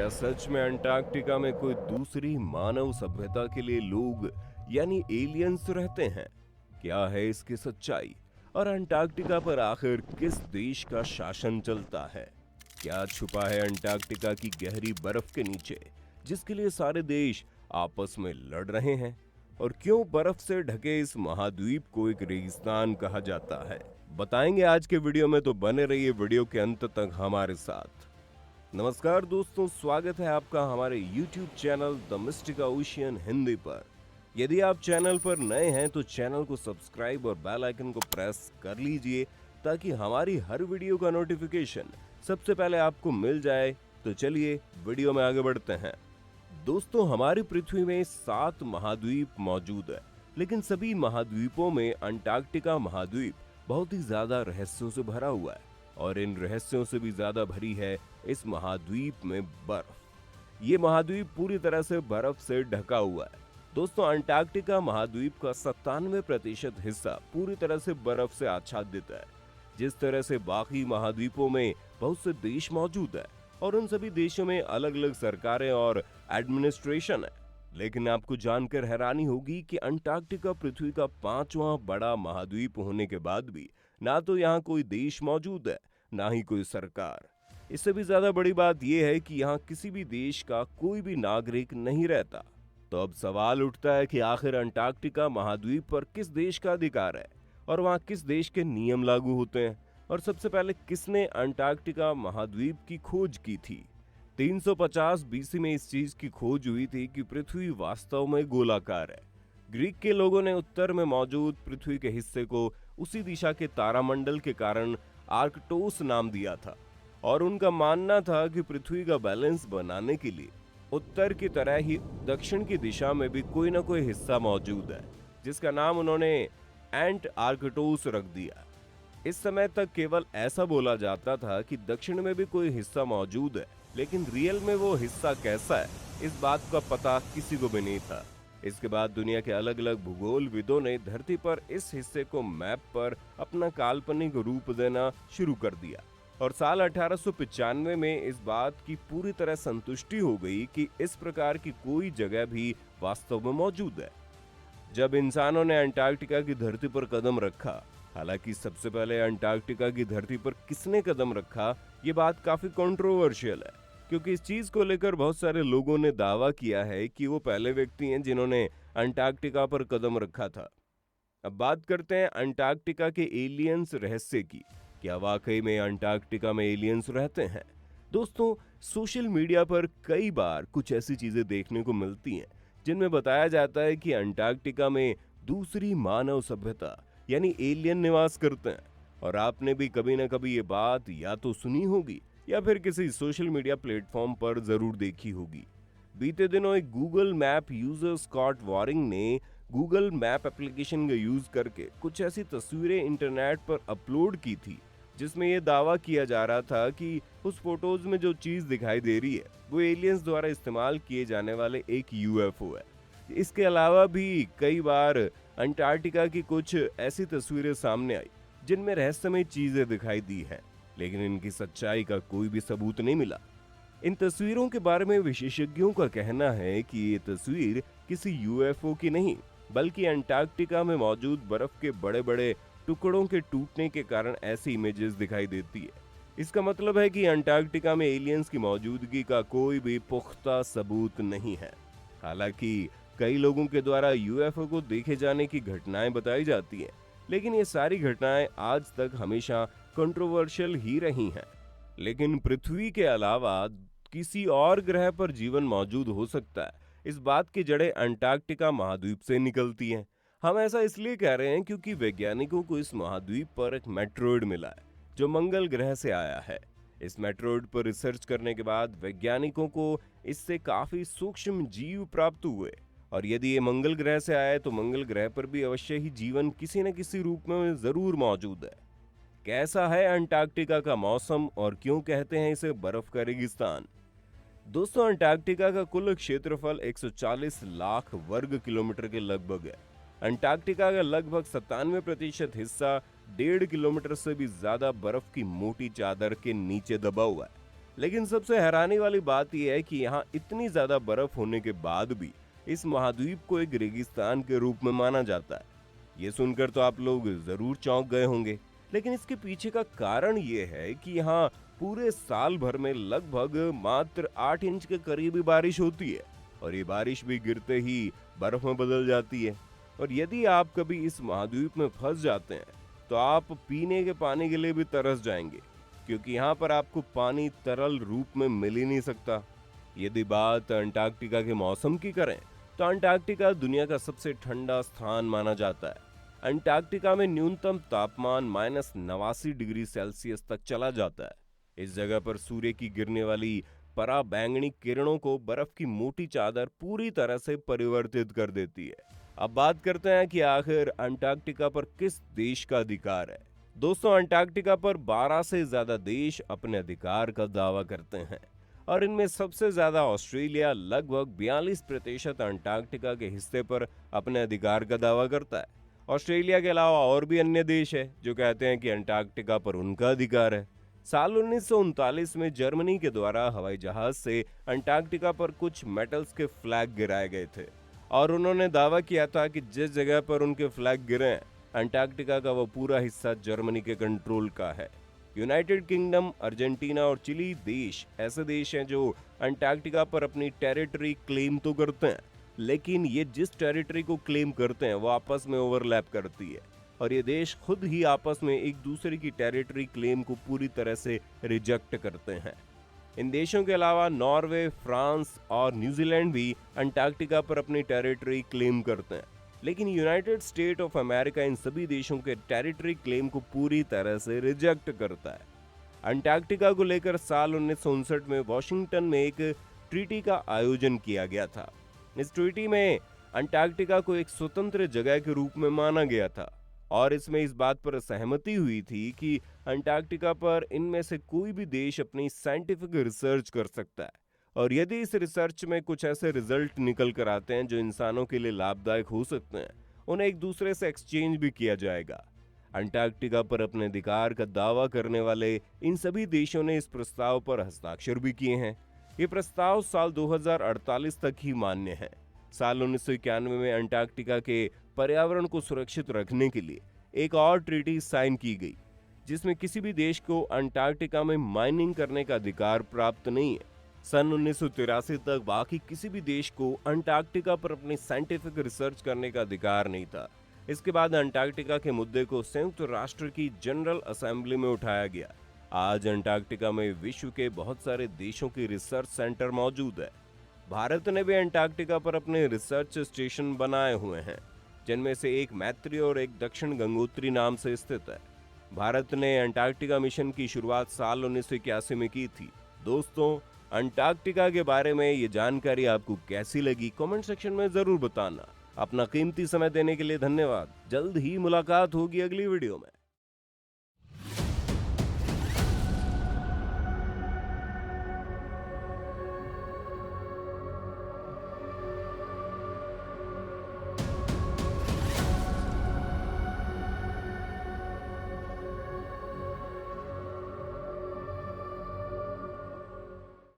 क्या सच में अंटार्कटिका में कोई दूसरी मानव सभ्यता के लिए लोग यानी एलियंस रहते हैं? क्या है इसकी सच्चाई? और अंटार्कटिका पर आखिर किस देश का शासन चलता है? क्या छुपा है अंटार्कटिका की गहरी बर्फ के नीचे, जिसके लिए सारे देश आपस में लड़ रहे हैं? और क्यों बर्फ से ढके इस महाद्वीप को एक रेगिस्तान कहा जाता है, बताएंगे आज के वीडियो में, तो बने रहिए वीडियो के अंत तक हमारे साथ। नमस्कार दोस्तों, स्वागत है आपका हमारे YouTube channel the Mystica Ocean Hindi पर। यदि आप चैनल पर नए हैं तो चैनल को सब्सक्राइब और बेल आइकन को प्रेस कर लीजिए ताकि हमारी हर वीडियो का नोटिफिकेशन सबसे पहले आपको मिल जाए। तो चलिए वीडियो में आगे बढ़ते हैं। दोस्तों, हमारी पृथ्वी में 7 महाद्वीप मौजूद है, लेकिन सभी महाद्वीपों में अंटार्कटिका महाद्वीप बहुत ही ज्यादा रहस्यों से भरा हुआ है। और इन रहस्यों से भी ज्यादा भरी है इस महाद्वीप में बर्फ। ये महाद्वीप पूरी तरह से बर्फ से ढका हुआ है। दोस्तों, अंटार्कटिका महाद्वीप का 97% हिस्सा पूरी तरह से बर्फ से आच्छादित है। जिस तरह से बाकी महाद्वीपों में बहुत से देश मौजूद है और उन सभी देशों में अलग अलग सरकारें और एडमिनिस्ट्रेशन है, लेकिन आपको जानकर हैरानी होगी कि अंटार्कटिका पृथ्वी का 5वां बड़ा महाद्वीप होने के बाद भी ना तो यहाँ कोई देश मौजूद है, ना ही कोई सरकार। इससे भी ज्यादा बड़ी बात यह है कि यहाँ किसी भी देश का कोई भी नागरिक नहीं रहता। तो अब सवाल उठता है कि आखिर अंटार्कटिका महाद्वीप पर किस देश का अधिकार है और वहाँ किस देश के नियम लागू होते हैं, और सबसे पहले किसने अंटार्कटिका महाद्वीप की खोज की थी? 350 बीसी में इस चीज की खोज हुई थी कि पृथ्वी वास्तव में गोलाकार है। ग्रीक के लोगों ने उत्तर में मौजूद पृथ्वी के हिस्से को उसी दिशा के तारामंडल के कारण आर्कटोस नाम दिया था, और उनका मानना था कि पृथ्वी का बैलेंस बनाने के लिए उत्तर की तरह ही दक्षिण की दिशा में भी कोई ना कोई हिस्सा मौजूद है, जिसका नाम उन्होंने एंट आर्कटोस रख दिया। इस समय तक केवल ऐसा बोला जाता था कि दक्षिण में भी कोई हिस्सा मौजूद है, लेकिन रियल में वो हिस्सा कैसा है, इस बात का पता किसी को भी नहीं था। इसके बाद दुनिया के अलग अलग भूगोलविदों ने धरती पर इस हिस्से को मैप पर अपना काल्पनिक रूप देना शुरू कर दिया, और साल 1895 में इस बात की पूरी तरह संतुष्टि हो गई कि इस प्रकार की कोई जगह भी वास्तव में मौजूद है। जब इंसानों ने अंटार्कटिका की धरती पर कदम रखा, हालांकि सबसे पहले अंटार्कटिका की धरती पर किसने कदम रखा, ये बात काफी कंट्रोवर्शियल है, क्योंकि इस चीज को लेकर बहुत सारे लोगों ने दावा किया है कि वो पहले व्यक्ति हैं जिन्होंने अंटार्कटिका पर कदम रखा था। अब बात करते हैं अंटार्कटिका के एलियंस रहस्य की। क्या वाकई में अंटार्कटिका में एलियंस रहते हैं? दोस्तों, सोशल मीडिया पर कई बार कुछ ऐसी चीजें देखने को मिलती हैं जिनमें बताया जाता है कि अंटार्कटिका में दूसरी मानव सभ्यता यानी एलियन निवास करते हैं। और आपने भी कभी ना कभी ये बात या तो सुनी होगी या फिर किसी सोशल मीडिया प्लेटफॉर्म पर जरूर देखी होगी। बीते दिनों एक Google map user Scott Waring ने गूगल मैप एप्लीकेशन का यूज करके कुछ ऐसी तस्वीरें इंटरनेट पर अपलोड की थी जिसमें यह दावा किया जा रहा था कि उस फोटोज में जो चीज दिखाई दे रही है वो एलियंस द्वारा इस्तेमाल किए जाने वाले एक यूएफओ है। इसके अलावा भी कई बार अंटार्कटिका की कुछ ऐसी तस्वीरें सामने आई जिनमें रहस्यमय चीजें दिखाई दी हैं, लेकिन इनकी सच्चाई का कोई भी सबूत नहीं मिला। इन तस्वीरों के बारे में विशेषज्ञों का कहना है कि ये तस्वीर किसी यूएफओ की नहीं, बल्कि अंटार्कटिका में मौजूद बर्फ के बड़े बड़े टुकड़ों के टूटने के कारण ऐसी इमेजेस दिखाई देती है। इसका मतलब है कि अंटार्कटिका में एलियंस की मौजूदगी का कोई भी पुख्ता सबूत नहीं है। हालांकि कई लोगों के द्वारा यूएफओ को देखे जाने की घटनाएं बताई जाती हैं, लेकिन ये सारी घटनाएं आज तक हमेशा कंट्रोवर्शियल ही रही हैं। लेकिन पृथ्वी के अलावा किसी और ग्रह पर जीवन मौजूद हो सकता है, इस बात की जड़ें अंटार्कटिका महाद्वीप से निकलती हैं। हम ऐसा इसलिए कह रहे हैं क्योंकि वैज्ञानिकों को इस महाद्वीप पर एक मेट्रोइड मिला है जो मंगल ग्रह से आया है। इस मेट्रोइड पर रिसर्च करने के बाद वैज्ञानिकों को इससे काफी सूक्ष्म जीव प्राप्त हुए, और यदि ये मंगल ग्रह से आया है तो मंगल ग्रह पर भी अवश्य ही जीवन किसी न किसी रूप में जरूर मौजूद है। कैसा है अंटार्कटिका का मौसम और क्यों कहते हैं इसे बर्फ का रेगिस्तान? दोस्तों, अंटार्कटिका का कुल क्षेत्रफल 140 लाख वर्ग किलोमीटर के लगभग है। अंटार्कटिका का लगभग 97% हिस्सा 1.5 किलोमीटर से भी ज्यादा बर्फ की मोटी चादर के नीचे दबा हुआ है। लेकिन सबसे हैरानी वाली बात यह है कि यहाँ इतनी ज्यादा बर्फ होने के बाद भी इस महाद्वीप को एक रेगिस्तान के रूप में माना जाता है। ये सुनकर तो आप लोग जरूर चौंक गए होंगे, लेकिन इसके पीछे का कारण ये है कि यहाँ पूरे साल भर में लगभग मात्र 8 इंच के करीब ही बारिश होती है, और ये बारिश भी गिरते ही बर्फ में बदल जाती है। और यदि आप कभी इस महाद्वीप में फंस जाते हैं तो आप पीने के पानी के लिए भी तरस जाएंगे, क्योंकि यहाँ पर आपको पानी तरल रूप में मिल ही नहीं सकता। यदि बात अंटार्कटिका के मौसम की करें तो अंटार्कटिका दुनिया का सबसे ठंडा स्थान माना जाता है। अंटार्कटिका में न्यूनतम तापमान -89 डिग्री सेल्सियस तक चला जाता है। इस जगह पर सूर्य की गिरने वाली पराबैंगनी किरणों को बर्फ की मोटी चादर पूरी तरह से परिवर्तित कर देती है। अब बात करते हैं कि आखिर अंटार्कटिका पर किस देश का अधिकार है। दोस्तों, अंटार्कटिका पर 12 से ज्यादा देश अपने अधिकार का दावा करते हैं, और इनमें सबसे ज्यादा ऑस्ट्रेलिया लगभग 42% अंटार्कटिका के हिस्से पर अपने अधिकार का दावा करता है। ऑस्ट्रेलिया के अलावा और भी अन्य देश है जो कहते हैं कि अंटार्कटिका पर उनका अधिकार है। साल 1939 में जर्मनी के द्वारा हवाई जहाज से अंटार्कटिका पर कुछ मेटल्स के फ्लैग गिराए गए थे, और उन्होंने दावा किया था कि जिस जगह पर उनके फ्लैग गिरे हैं, अंटार्कटिका का वो पूरा हिस्सा जर्मनी के कंट्रोल का है। यूनाइटेड किंगडम, अर्जेंटीना और चिली देश ऐसे देश हैं जो अंटार्कटिका पर अपनी टेरिटरी क्लेम तो करते हैं, लेकिन ये जिस टेरिटरी को क्लेम करते हैं वो आपस में ओवरलैप करती है, और ये देश खुद ही आपस में एक दूसरे की टेरिटरी क्लेम को पूरी तरह से रिजेक्ट करते हैं। इन देशों के अलावा नॉर्वे, फ्रांस और न्यूजीलैंड भी अंटार्कटिका पर अपनी टेरिटरी क्लेम करते हैं, लेकिन United state of America in सभी देशों के टेरिटरी क्लेम को पूरी तरह से रिजेक्ट करता है। अंटार्कटिका को लेकर साल 1959 में वॉशिंगटन में एक ट्रीटी का आयोजन किया गया था। इस ट्रीटी में अंटार्कटिका को एक स्वतंत्र जगह के रूप में माना गया था, और इसमें इस बात पर सहमति हुई थी कि अंटार्कटिका पर इनमें से कोई भी देश अपनी साइंटिफिक रिसर्च कर सकता है, और यदि इस रिसर्च में कुछ ऐसे रिजल्ट निकल कर आते हैं जो इंसानों के लिए लाभदायक हो सकते हैं, उन्हें एक दूसरे से एक्सचेंज भी किया जाएगा। अंटार्कटिका पर अपने अधिकार का दावा करने वाले इन सभी देशों ने इस प्रस्ताव पर हस्ताक्षर भी किए हैं। ये प्रस्ताव साल 2048 तक ही मान्य है। साल 1991 में अंटार्कटिका के पर्यावरण को सुरक्षित रखने के लिए एक और ट्रीटी साइन की गई, जिसमें किसी भी देश को अंटार्कटिका में माइनिंग करने का अधिकार प्राप्त नहीं है। सन 1983 तक बाकी किसी भी देश को अंटार्कटिका पर अपनी साइंटिफिक रिसर्च करने का अधिकार नहीं था। इसके बाद अंटार्कटिका के मुद्दे को संयुक्त राष्ट्र की जनरल असेंबली में उठाया गया। आज अंटार्कटिका में विश्व के बहुत सारे देशों के रिसर्च सेंटर मौजूद है। भारत ने भी अंटार्कटिका पर अपने रिसर्च स्टेशन बनाए हुए हैं, जिनमें से एक मैत्री और एक दक्षिण गंगोत्री नाम से स्थित है। भारत ने अंटार्कटिका मिशन की शुरुआत साल 1981 में की थी। दोस्तों, अंटार्कटिका के बारे में ये जानकारी आपको कैसी लगी, कमेंट सेक्शन में जरूर बताना। अपना कीमती समय देने के लिए धन्यवाद। जल्द ही मुलाकात होगी अगली वीडियो में।